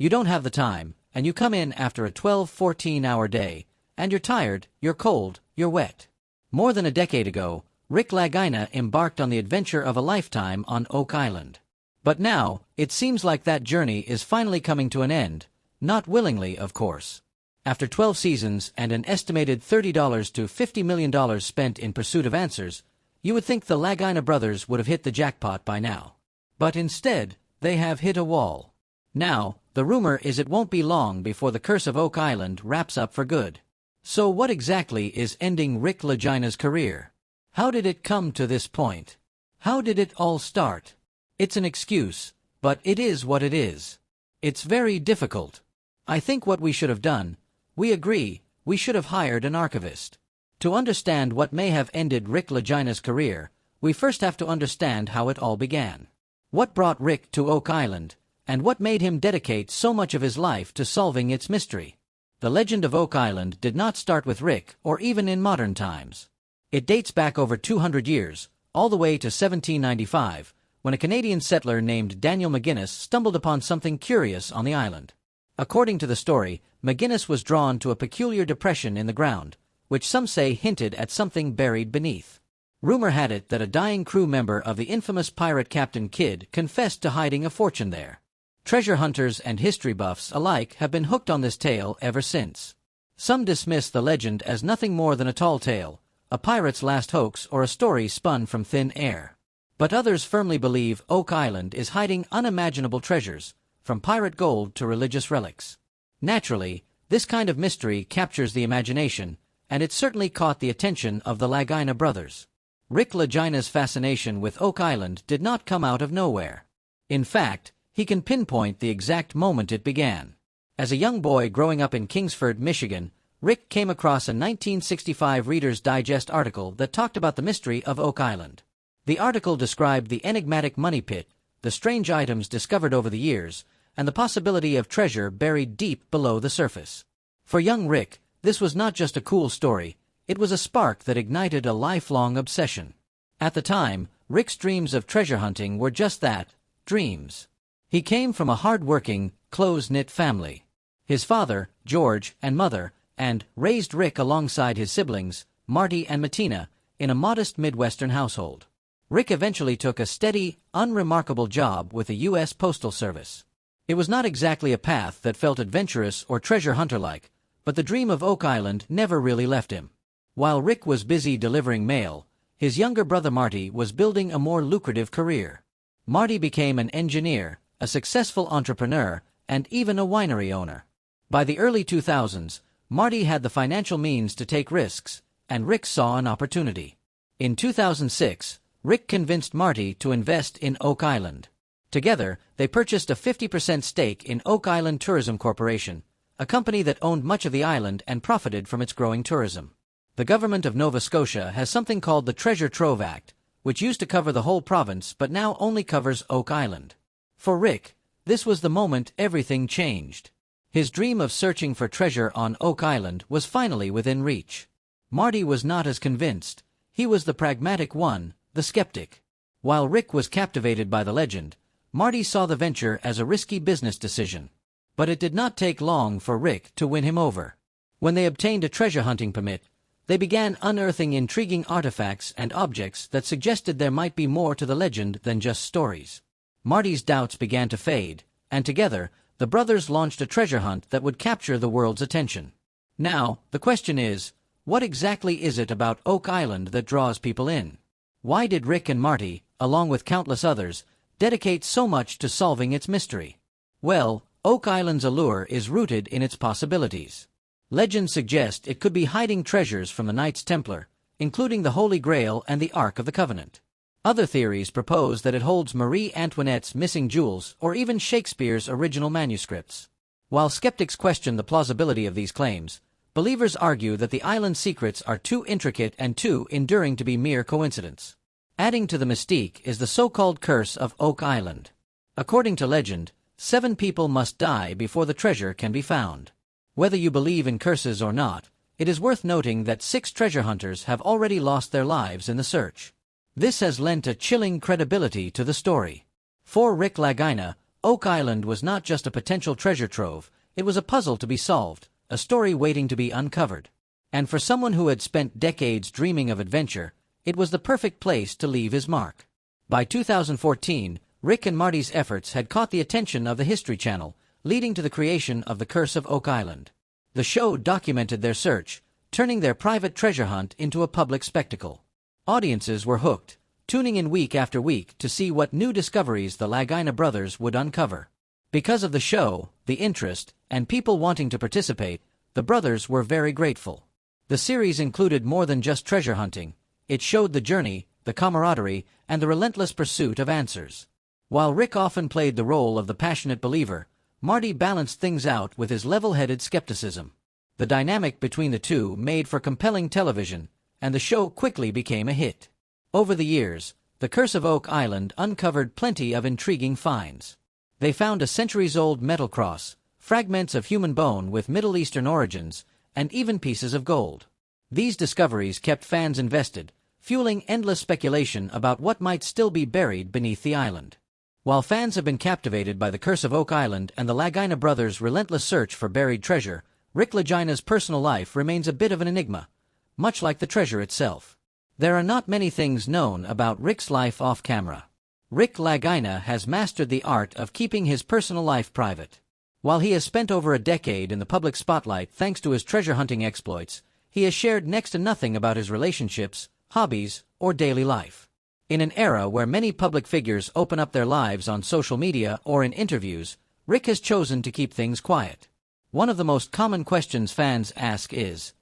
You don't have the time, and you come in after a 12-14-hour day, and you're tired, you're cold, you're wet. More than a decade ago, Rick Lagina embarked on the adventure of a lifetime on Oak Island. But now, it seems like that journey is finally coming to an end, not willingly, of course. After 12 seasons and an estimated $30 to $50 million spent in pursuit of answers, you would think the Lagina brothers would have hit the jackpot by now. But instead, they have hit a wall. Now, the rumor is it won't be long before the curse of Oak Island wraps up for good. So what exactly is ending Rick Lagina's career? How did it come to this point? How did it all start? It's an excuse, but it is what it is. It's very difficult. I think what we should have done, we agree, we should have hired an archivist. To understand what may have ended Rick Lagina's career, we first have to understand how it all began. What brought Rick to Oak Island, and what made him dedicate so much of his life to solving its mystery? The legend of Oak Island did not start with Rick or even in modern times. It dates back over 200 years, all the way to 1795, when a Canadian settler named Daniel McGinnis stumbled upon something curious on the island. According to the story, McGinnis was drawn to a peculiar depression in the ground, which some say hinted at something buried beneath. Rumor had it that a dying crew member of the infamous pirate Captain Kidd confessed to hiding a fortune there. Treasure hunters and history buffs alike have been hooked on this tale ever since. Some dismiss the legend as nothing more than a tall tale, a pirate's last hoax, or a story spun from thin air. But others firmly believe Oak Island is hiding unimaginable treasures, from pirate gold to religious relics. Naturally, this kind of mystery captures the imagination, and it certainly caught the attention of the Lagina brothers. Rick Lagina's fascination with Oak Island did not come out of nowhere. In fact, he can pinpoint the exact moment it began. As a young boy growing up in Kingsford, Michigan, Rick came across a 1965 Reader's Digest article that talked about the mystery of Oak Island. The article described the enigmatic money pit, the strange items discovered over the years, and the possibility of treasure buried deep below the surface. For young Rick, this was not just a cool story, it was a spark that ignited a lifelong obsession. At the time, Rick's dreams of treasure hunting were just that, dreams. He came from a hard-working, close-knit family. His father, George, and mother, and raised Rick alongside his siblings, Marty and Martina, in a modest Midwestern household. Rick eventually took a steady, unremarkable job with the U.S. Postal Service. It was not exactly a path that felt adventurous or treasure hunter-like, but the dream of Oak Island never really left him. While Rick was busy delivering mail, his younger brother Marty was building a more lucrative career. Marty became an engineer, a successful entrepreneur, and even a winery owner. By the early 2000s, Marty had the financial means to take risks, and Rick saw an opportunity. In 2006, Rick convinced Marty to invest in Oak Island. Together, they purchased a 50% stake in Oak Island Tourism Corporation, a company that owned much of the island and profited from its growing tourism. The government of Nova Scotia has something called the Treasure Trove Act, which used to cover the whole province but now only covers Oak Island. For Rick, this was the moment everything changed. His dream of searching for treasure on Oak Island was finally within reach. Marty was not as convinced. He was the pragmatic one, the skeptic. While Rick was captivated by the legend, Marty saw the venture as a risky business decision. But it did not take long for Rick to win him over. When they obtained a treasure hunting permit, they began unearthing intriguing artifacts and objects that suggested there might be more to the legend than just stories. Marty's doubts began to fade, and together, the brothers launched a treasure hunt that would capture the world's attention. Now, the question is, what exactly is it about Oak Island that draws people in? Why did Rick and Marty, along with countless others, dedicate so much to solving its mystery? Well, Oak Island's allure is rooted in its possibilities. Legends suggest it could be hiding treasures from the Knights Templar, including the Holy Grail and the Ark of the Covenant. Other theories propose that it holds Marie Antoinette's missing jewels or even Shakespeare's original manuscripts. While skeptics question the plausibility of these claims, believers argue that the island's secrets are too intricate and too enduring to be mere coincidence. Adding to the mystique is the so-called curse of Oak Island. According to legend, 7 people must die before the treasure can be found. Whether you believe in curses or not, it is worth noting that 6 treasure hunters have already lost their lives in the search. This has lent a chilling credibility to the story. For Rick Lagina, Oak Island was not just a potential treasure trove, it was a puzzle to be solved, a story waiting to be uncovered. And for someone who had spent decades dreaming of adventure, it was the perfect place to leave his mark. By 2014, Rick and Marty's efforts had caught the attention of the History Channel, leading to the creation of The Curse of Oak Island. The show documented their search, turning their private treasure hunt into a public spectacle. Audiences were hooked, tuning in week after week to see what new discoveries the Lagina brothers would uncover. Because of the show, the interest, and people wanting to participate, the brothers were very grateful. The series included more than just treasure hunting. It showed the journey, the camaraderie, and the relentless pursuit of answers. While Rick often played the role of the passionate believer, Marty balanced things out with his level-headed skepticism. The dynamic between the two made for compelling television, and the show quickly became a hit. Over the years, The Curse of Oak Island uncovered plenty of intriguing finds. They found a centuries-old metal cross, fragments of human bone with Middle Eastern origins, and even pieces of gold. These discoveries kept fans invested, fueling endless speculation about what might still be buried beneath the island. While fans have been captivated by The Curse of Oak Island and the Lagina brothers' relentless search for buried treasure, Rick Lagina's personal life remains a bit of an enigma, much like the treasure itself. There are not many things known about Rick's life off-camera. Rick Lagina has mastered the art of keeping his personal life private. While he has spent over a decade in the public spotlight thanks to his treasure hunting exploits, he has shared next to nothing about his relationships, hobbies, or daily life. In an era where many public figures open up their lives on social media or in interviews, Rick has chosen to keep things quiet. One of the most common questions fans ask is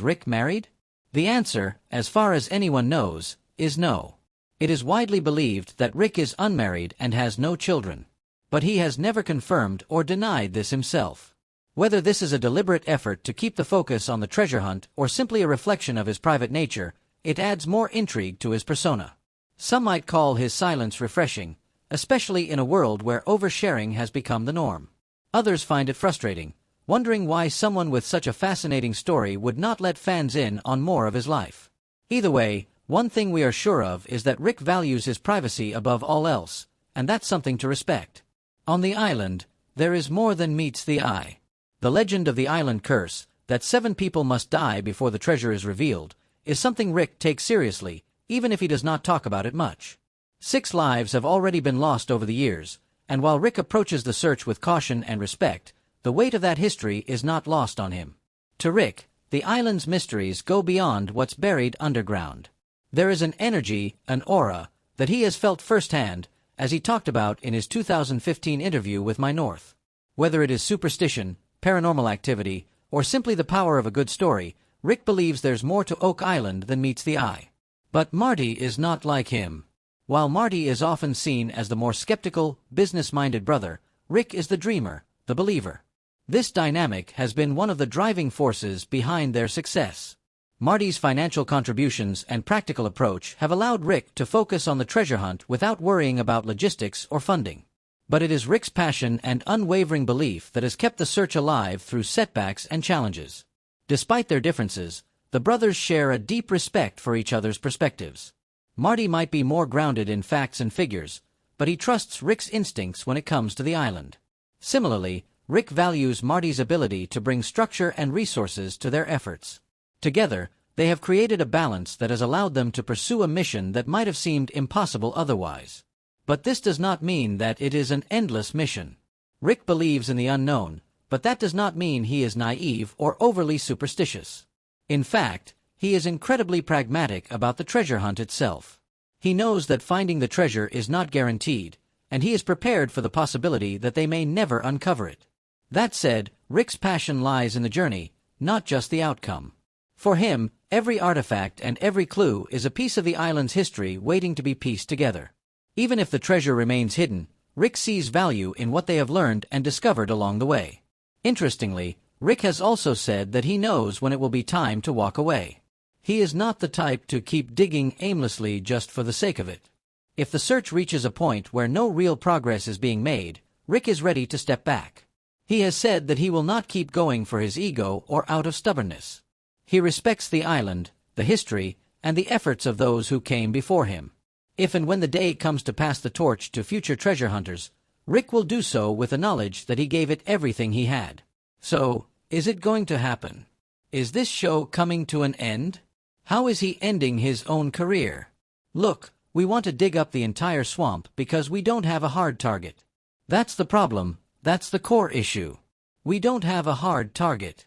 Rick married? The answer, as far as anyone knows, is no. It is widely believed that Rick is unmarried and has no children. But he has never confirmed or denied this himself. Whether this is a deliberate effort to keep the focus on the treasure hunt or simply a reflection of his private nature, it adds more intrigue to his persona. Some might call his silence refreshing, especially in a world where oversharing has become the norm. Others find it frustrating, wondering why someone with such a fascinating story would not let fans in on more of his life. Either way, one thing we are sure of is that Rick values his privacy above all else, and that's something to respect. On the island, there is more than meets the eye. The legend of the island curse, that 7 people must die before the treasure is revealed, is something Rick takes seriously, even if he does not talk about it much. 6 lives have already been lost over the years, and while Rick approaches the search with caution and respect, the weight of that history is not lost on him. To Rick, the island's mysteries go beyond what's buried underground. There is an energy, an aura, that he has felt firsthand, as he talked about in his 2015 interview with My North. Whether it is superstition, paranormal activity, or simply the power of a good story, Rick believes there's more to Oak Island than meets the eye. But Marty is not like him. While Marty is often seen as the more skeptical, business-minded brother, Rick is the dreamer, the believer. This dynamic has been one of the driving forces behind their success. Marty's financial contributions and practical approach have allowed Rick to focus on the treasure hunt without worrying about logistics or funding. But it is Rick's passion and unwavering belief that has kept the search alive through setbacks and challenges. Despite their differences, the brothers share a deep respect for each other's perspectives. Marty might be more grounded in facts and figures, but he trusts Rick's instincts when it comes to the island. Similarly, Rick values Marty's ability to bring structure and resources to their efforts. Together, they have created a balance that has allowed them to pursue a mission that might have seemed impossible otherwise. But this does not mean that it is an endless mission. Rick believes in the unknown, but that does not mean he is naive or overly superstitious. In fact, he is incredibly pragmatic about the treasure hunt itself. He knows that finding the treasure is not guaranteed, and he is prepared for the possibility that they may never uncover it. That said, Rick's passion lies in the journey, not just the outcome. For him, every artifact and every clue is a piece of the island's history waiting to be pieced together. Even if the treasure remains hidden, Rick sees value in what they have learned and discovered along the way. Interestingly, Rick has also said that he knows when it will be time to walk away. He is not the type to keep digging aimlessly just for the sake of it. If the search reaches a point where no real progress is being made, Rick is ready to step back. He has said that he will not keep going for his ego or out of stubbornness. He respects the island, the history, and the efforts of those who came before him. If and when the day comes to pass the torch to future treasure hunters, Rick will do so with the knowledge that he gave it everything he had. So, is it going to happen? Is this show coming to an end? How is he ending his own career? Look, we want to dig up the entire swamp because we don't have a hard target. That's the problem, that's the core issue. We don't have a hard target.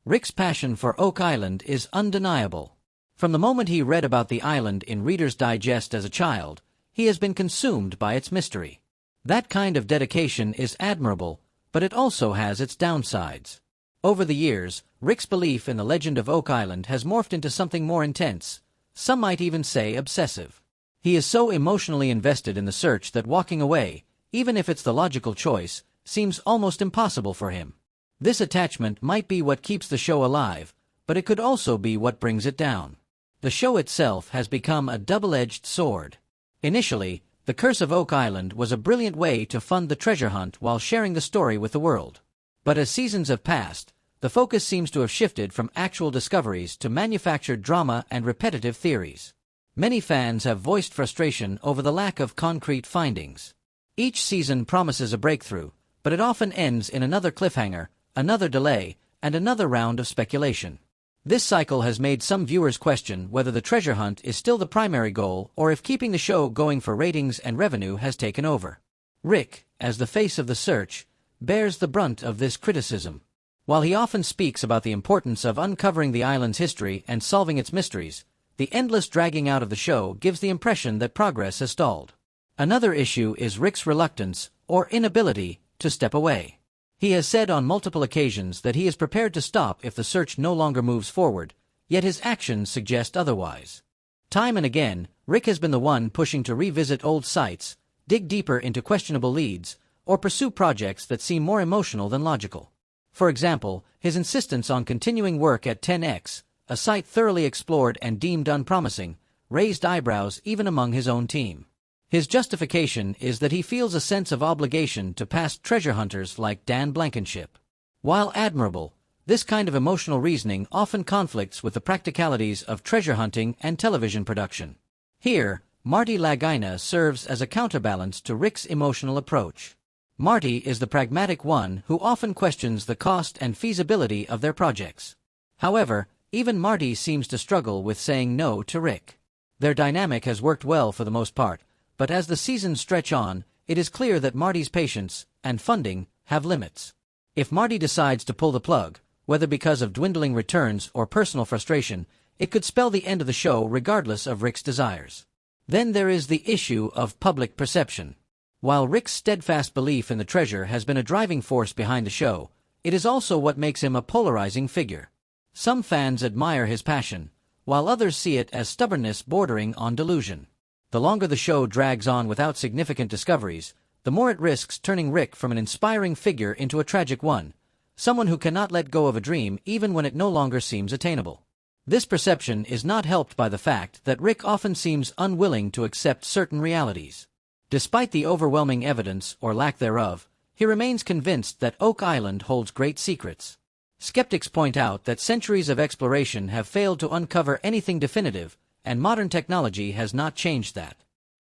Rick's passion for Oak Island is undeniable. From the moment he read about the island in Reader's Digest as a child, he has been consumed by its mystery. That kind of dedication is admirable, but it also has its downsides. Over the years, Rick's belief in the legend of Oak Island has morphed into something more intense, some might even say obsessive. He is so emotionally invested in the search that walking away, even if it's the logical choice, seems almost impossible for him. This attachment might be what keeps the show alive, but it could also be what brings it down. The show itself has become a double-edged sword. Initially, The Curse of Oak Island was a brilliant way to fund the treasure hunt while sharing the story with the world. But as seasons have passed, the focus seems to have shifted from actual discoveries to manufactured drama and repetitive theories. Many fans have voiced frustration over the lack of concrete findings. Each season promises a breakthrough, but it often ends in another cliffhanger, another delay, and another round of speculation. This cycle has made some viewers question whether the treasure hunt is still the primary goal or if keeping the show going for ratings and revenue has taken over. Rick, as the face of the search, bears the brunt of this criticism. While he often speaks about the importance of uncovering the island's history and solving its mysteries, the endless dragging out of the show gives the impression that progress has stalled. Another issue is Rick's reluctance, or inability, to step away. He has said on multiple occasions that he is prepared to stop if the search no longer moves forward, yet his actions suggest otherwise. Time and again, Rick has been the one pushing to revisit old sites, dig deeper into questionable leads, or pursue projects that seem more emotional than logical. For example, his insistence on continuing work at 10X, a site thoroughly explored and deemed unpromising, raised eyebrows even among his own team. His justification is that he feels a sense of obligation to past treasure hunters like Dan Blankenship. While admirable, this kind of emotional reasoning often conflicts with the practicalities of treasure hunting and television production. Here, Marty Lagina serves as a counterbalance to Rick's emotional approach. Marty is the pragmatic one who often questions the cost and feasibility of their projects. However, even Marty seems to struggle with saying no to Rick. Their dynamic has worked well for the most part, but as the seasons stretch on, it is clear that Marty's patience and funding have limits. If Marty decides to pull the plug, whether because of dwindling returns or personal frustration, it could spell the end of the show regardless of Rick's desires. Then there is the issue of public perception. While Rick's steadfast belief in the treasure has been a driving force behind the show, it is also what makes him a polarizing figure. Some fans admire his passion, while others see it as stubbornness bordering on delusion. The longer the show drags on without significant discoveries, the more it risks turning Rick from an inspiring figure into a tragic one, someone who cannot let go of a dream even when it no longer seems attainable. This perception is not helped by the fact that Rick often seems unwilling to accept certain realities. Despite the overwhelming evidence, or lack thereof, he remains convinced that Oak Island holds great secrets. Skeptics point out that centuries of exploration have failed to uncover anything definitive, and modern technology has not changed that.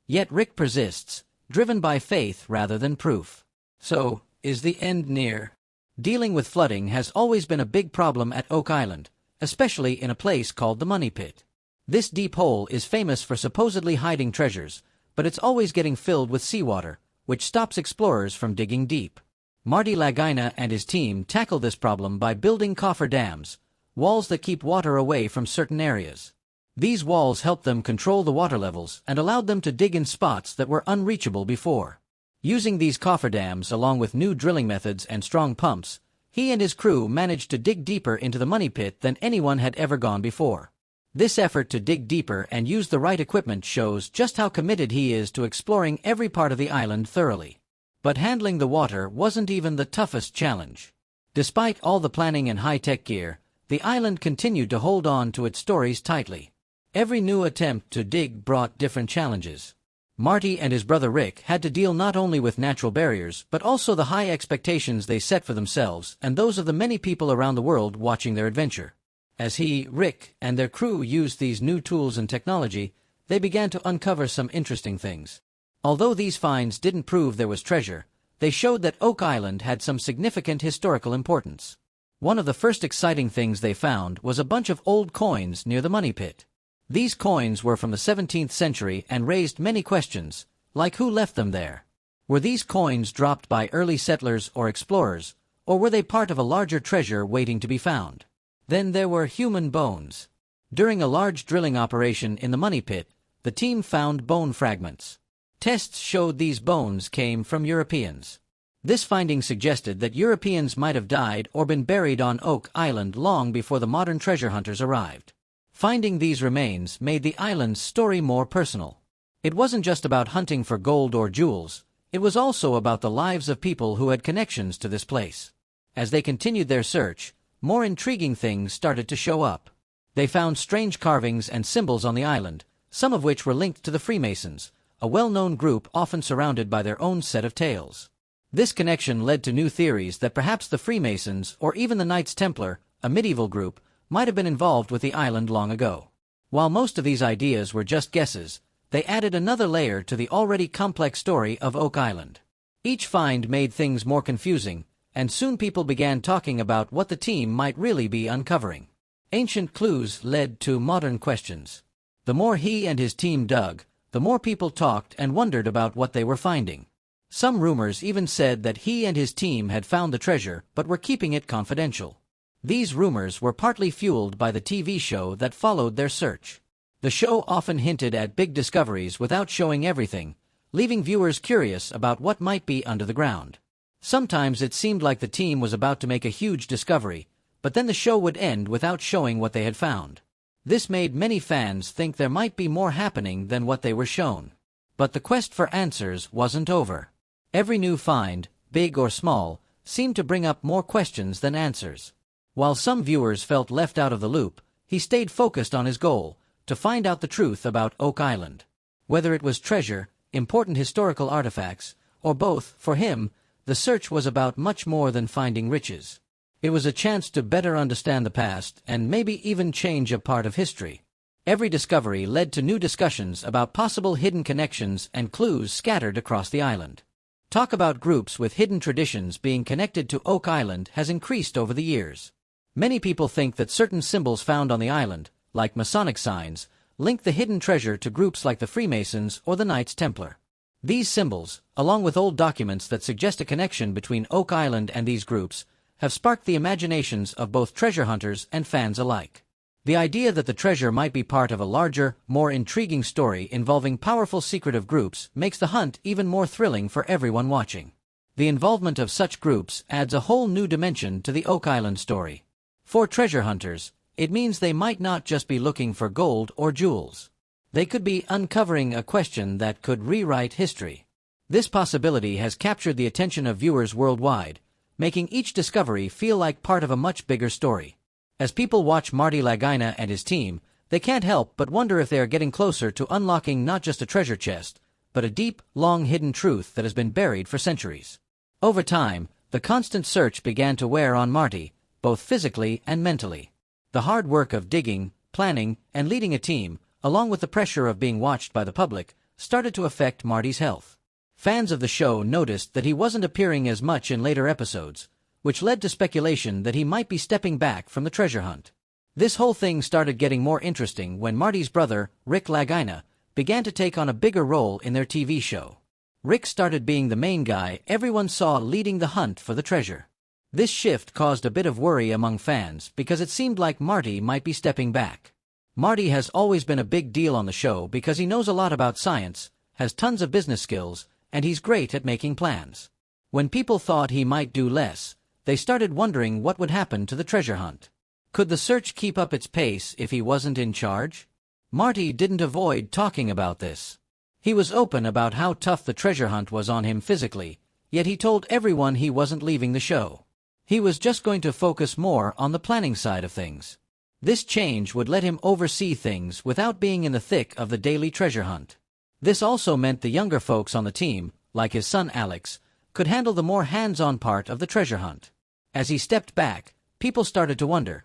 Yet Rick persists, driven by faith rather than proof. So, is the end near? Dealing with flooding has always been a big problem at Oak Island, especially in a place called the Money Pit. This deep hole is famous for supposedly hiding treasures, but it's always getting filled with seawater, which stops explorers from digging deep. Marty Lagina and his team tackle this problem by building coffer dams, walls that keep water away from certain areas. These walls help them control the water levels and allowed them to dig in spots that were unreachable before. Using these cofferdams along with new drilling methods and strong pumps, he and his crew managed to dig deeper into the Money Pit than anyone had ever gone before. This effort to dig deeper and use the right equipment shows just how committed he is to exploring every part of the island thoroughly. But handling the water wasn't even the toughest challenge. Despite all the planning and high-tech gear, the island continued to hold on to its stories tightly. Every new attempt to dig brought different challenges. Marty and his brother Rick had to deal not only with natural barriers but also the high expectations they set for themselves and those of the many people around the world watching their adventure. As Rick, and their crew used these new tools and technology, they began to uncover some interesting things. Although these finds didn't prove there was treasure, They showed that Oak Island had some significant historical importance. One of the first exciting things they found was a bunch of old coins near the money pit. These coins were from the 17th century and raised many questions, like who left them there. Were these coins dropped by early settlers or explorers, or were they part of a larger treasure waiting to be found? Then there were human bones. During a large drilling operation in the money pit, the team found bone fragments. Tests showed these bones came from Europeans. This finding suggested that Europeans might have died or been buried on Oak Island long before the modern treasure hunters arrived. Finding these remains made the island's story more personal. It wasn't just about hunting for gold or jewels, it was also about the lives of people who had connections to this place. As they continued their search, more intriguing things started to show up. They found strange carvings and symbols on the island, some of which were linked to the Freemasons, a well-known group often surrounded by their own set of tales. This connection led to new theories that perhaps the Freemasons or even the Knights Templar, a medieval group, might have been involved with the island long ago. While most of these ideas were just guesses, they added another layer to the already complex story of Oak Island. Each find made things more confusing, and soon people began talking about what the team might really be uncovering. Ancient clues led to modern questions. The more he and his team dug, the more people talked and wondered about what they were finding. Some rumors even said that he and his team had found the treasure but were keeping it confidential. These rumors were partly fueled by the TV show that followed their search. The show often hinted at big discoveries without showing everything, leaving viewers curious about what might be under the ground. Sometimes it seemed like the team was about to make a huge discovery, but then the show would end without showing what they had found. This made many fans think there might be more happening than what they were shown. But the quest for answers wasn't over. Every new find, big or small, seemed to bring up more questions than answers. While some viewers felt left out of the loop, he stayed focused on his goal, to find out the truth about Oak Island. Whether it was treasure, important historical artifacts, or both, for him, the search was about much more than finding riches. It was a chance to better understand the past and maybe even change a part of history. Every discovery led to new discussions about possible hidden connections and clues scattered across the island. Talk about groups with hidden traditions being connected to Oak Island has increased over the years. Many people think that certain symbols found on the island, like Masonic signs, link the hidden treasure to groups like the Freemasons or the Knights Templar. These symbols, along with old documents that suggest a connection between Oak Island and these groups, have sparked the imaginations of both treasure hunters and fans alike. The idea that the treasure might be part of a larger, more intriguing story involving powerful secretive groups makes the hunt even more thrilling for everyone watching. The involvement of such groups adds a whole new dimension to the Oak Island story. For treasure hunters, it means they might not just be looking for gold or jewels. They could be uncovering a question that could rewrite history. This possibility has captured the attention of viewers worldwide, making each discovery feel like part of a much bigger story. As people watch Marty Lagina and his team, they can't help but wonder if they are getting closer to unlocking not just a treasure chest, but a deep, long-hidden truth that has been buried for centuries. Over time, the constant search began to wear on Marty, both physically and mentally. The hard work of digging, planning, and leading a team, along with the pressure of being watched by the public, started to affect Marty's health. Fans of the show noticed that he wasn't appearing as much in later episodes, which led to speculation that he might be stepping back from the treasure hunt. This whole thing started getting more interesting when Marty's brother, Rick Lagina, began to take on a bigger role in their TV show. Rick started being the main guy everyone saw leading the hunt for the treasure. This shift caused a bit of worry among fans because it seemed like Marty might be stepping back. Marty has always been a big deal on the show because he knows a lot about science, has tons of business skills, and he's great at making plans. When people thought he might do less, they started wondering what would happen to the treasure hunt. Could the search keep up its pace if he wasn't in charge? Marty didn't avoid talking about this. He was open about how tough the treasure hunt was on him physically, yet he told everyone he wasn't leaving the show. He was just going to focus more on the planning side of things. This change would let him oversee things without being in the thick of the daily treasure hunt. This also meant the younger folks on the team, like his son Alex, could handle the more hands-on part of the treasure hunt. As he stepped back, people started to wonder,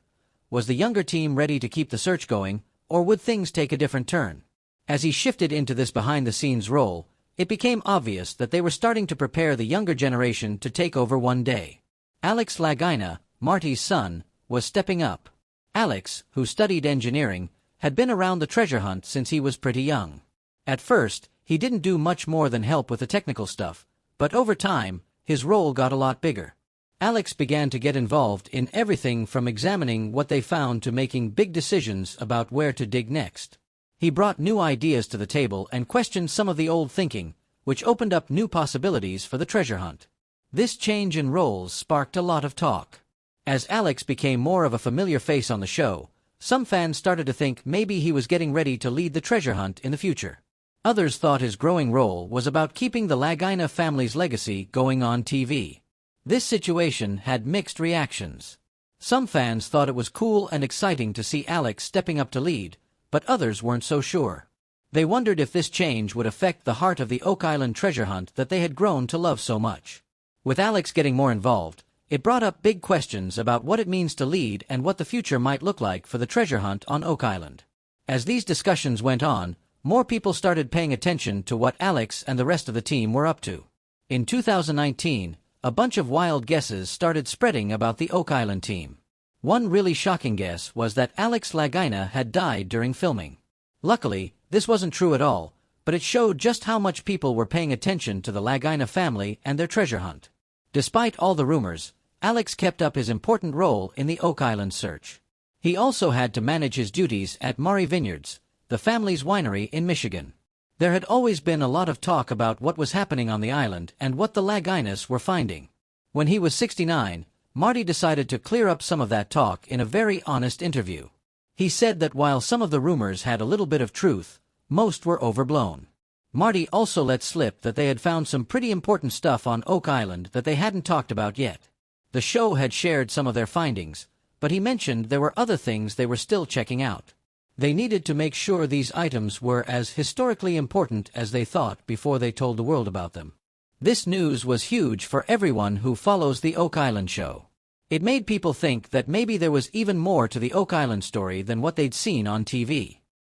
was the younger team ready to keep the search going, or would things take a different turn? As he shifted into this behind-the-scenes role, It became obvious that they were starting to prepare the younger generation to take over one day. Alex Lagina, Marty's son, was stepping up. Alex, who studied engineering, had been around the treasure hunt since he was pretty young. At first, he didn't do much more than help with the technical stuff, but over time, his role got a lot bigger. Alex began to get involved in everything from examining what they found to making big decisions about where to dig next. He brought new ideas to the table and questioned some of the old thinking, which opened up new possibilities for the treasure hunt. This change in roles sparked a lot of talk. As Alex became more of a familiar face on the show, some fans started to think maybe he was getting ready to lead the treasure hunt in the future. Others thought his growing role was about keeping the Lagina family's legacy going on TV. This situation had mixed reactions. Some fans thought it was cool and exciting to see Alex stepping up to lead, but others weren't so sure. They wondered if this change would affect the heart of the Oak Island treasure hunt that they had grown to love so much. With Alex getting more involved, it brought up big questions about what it means to lead and what the future might look like for the treasure hunt on Oak Island. As these discussions went on, more people started paying attention to what Alex and the rest of the team were up to. In 2019, a bunch of wild guesses started spreading about the Oak Island team. One really shocking guess was that Alex Lagina had died during filming. Luckily, this wasn't true at all, but it showed just how much people were paying attention to the Lagina family and their treasure hunt. Despite all the rumors, Alex kept up his important role in the Oak Island search. He also had to manage his duties at Maury Vineyards, the family's winery in Michigan. There had always been a lot of talk about what was happening on the island and what the Laginas were finding. When he was 69, Marty decided to clear up some of that talk in a very honest interview. He said that while some of the rumors had a little bit of truth, most were overblown. Marty also let slip that they had found some pretty important stuff on Oak Island that they hadn't talked about yet. The show had shared some of their findings, but he mentioned there were other things they were still checking out. They needed to make sure these items were as historically important as they thought before they told the world about them. This news was huge for everyone who follows the Oak Island show. It made people think that maybe there was even more to the Oak Island story than what they'd seen on TV.